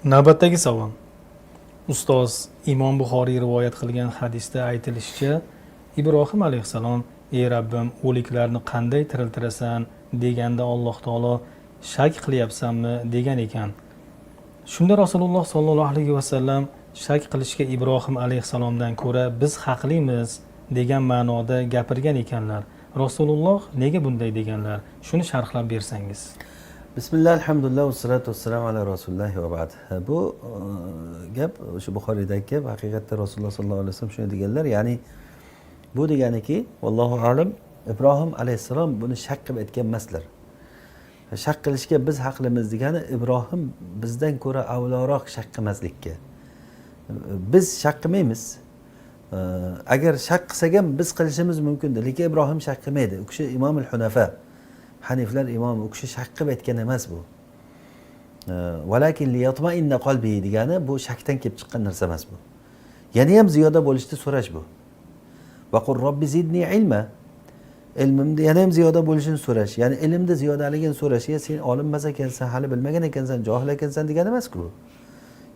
Navbatdagi savol. Ustoz, Imom Buxoriy rivoyat qilgan hadisda aytilishicha, Ibrohim alayhissalom: "Ey Rabbim, o'liklarni qanday tiriltirasan?" deganda Alloh taolo shak qilyapsanmi degan ekan. Shunda Rasululloh sollallohu alayhi vasallam shak qilishga Ibrohim alayhissalomdan ko'ra biz haqlimiz degan ma'noda gapirgan ekanlar. Rasululloh nega bunday deganlar? Shuni sharhlab bersangiz. Bismillah, alhamdulillah, vassalatu vassalamu ala rasulillah va ba'd. Bu gap o'sha Buxoriydagi gap. Haqiqatda Rasululloh sollallohu alayhi vasallam shuni deganlar. Ya'ni bu deganiki, vallohu a'lam, Ibrohim alayhissalom buni shak qilib aytgan emaslar. Shak qilishga biz haqlimiz degani Ibrohim bizdan ko'ra avvalroq shak qilmaslikka. Biz shak qilmaymiz. Agar shak qilsak ham biz qilishimiz mumkin, lekin Ibrohim shak qilmaydi. U kishi Imomul Hunafa, Haniflar imomi, u kishi shak qilib aytgan emas bu. Valakin liyatma'inna qalbi degani bu shakdan kelib chiqqan narsa emas bu. Yana ham ziyoda bo'lishni so'rash bu. Va qur robbi zidni ilma. Ilmimda yana ham ziyoda bo'lishini so'rash. Ya'ni ilmda ziyodaligini so'rash. Sen olim emas ekansan, hali bilmagan ekansan, johil ekansan degani emas-ku bu.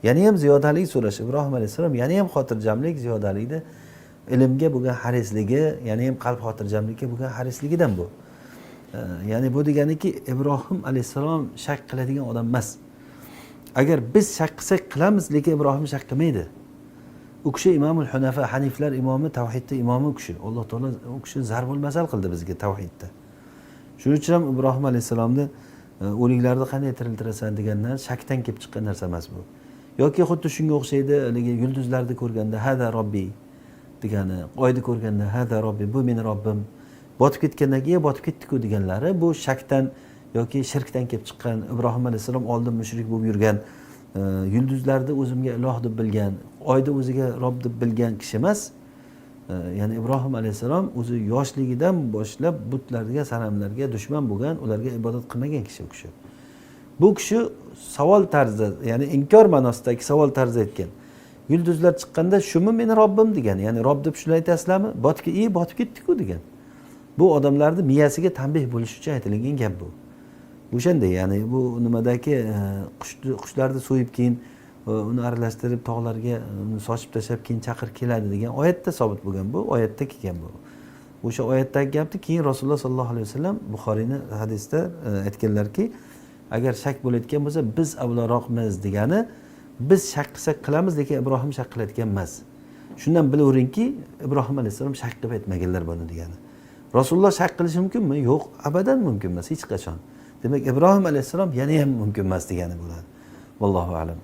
Yana ham ziyodalik so'rash. Ibrohim alayhissalom yana ham xotirjamlik, ziyodalikda ilmga bo'lgan harisligi, yana ham qalb xotirjamlikka bo'lgan harisligidan bu. Ya'ni bu deganiki Ibrohim alayhissalom shak qiladigan odam emas. Agar biz shak qilsak qilamiz, lekin Ibrohim shak qilmaydi. U kishi Imomul Hunafa, Haniflar imomi, tavhidda imomi u kishi. Alloh taolo u kishini zarbul masal qildi bizga tavhidda. Shuning uchun ham Ibrohim alayhissalomni o'liklarni qanday tiriltirasan degandan shakdan kelib chiqqan narsa emas bu. Yoki xuddi shunga o'xshaydi, haligi yulduzlarni ko'rganda hada robbi degani, oyni ko'rganda hada robbi, bu meni Robbim. Botib ketgandan keyin botib ketdi-ku deganlari bu shakdan yoki shirkdan kelib chiqqan. Ibrohim alayhissalom oldin mushrik bo'lib yurgan, yulduzlarni o'zimga iloh deb bilgan, oyni o'ziga Robb deb bilgan kishi emas. Ya'ni Ibrohim alayhissalom o'zi yoshligidan boshlab butlarga, sanamlarga dushman bo'lgan, ularga ibodat qilmagan kishi u kishi. Bu kishi savol tarzida, ya'ni inkor ma'nosidagi savol tarzida aytgan. Yulduzlar chiqqanda shumi meni Robbim degan. Ya'ni Robb deb shuni aytasizlarmi? Botib ketdi-ku degan. Bu odamlarning miyasiga tanbeh bo'lish uchun aytilgan gap bu. O'shanda ya'ni bu nimadagi qushlarni so'yib keyin uni aralashtirib tog'larga sochib tashlab keyin chaqir keladi degan oyatda sobit bo'lgan bu, oyatda kelgan bu. O'sha oyatdagi gapni keyin Rasululloh sollallohu alayhi vasallam Buxoriyning hadisida aytganlarki, agar shak bo'layotgan bo'lsa biz avvalroqmiz degani, biz shak qilsak qilamiz, lekin Ibrohim shak qilayotgan emas. Shundan bilaveringki, Ibrohim alayhissalom shak qilib aytmaganlar buni degani. Rasululloh shak qilishi mumkinmi? Yo'q, abadan mumkin emas hech qachon. Demak, Ibrohim alayhissalom yana ham mumkin emas degani bo'ladi. Vallohu a'lam.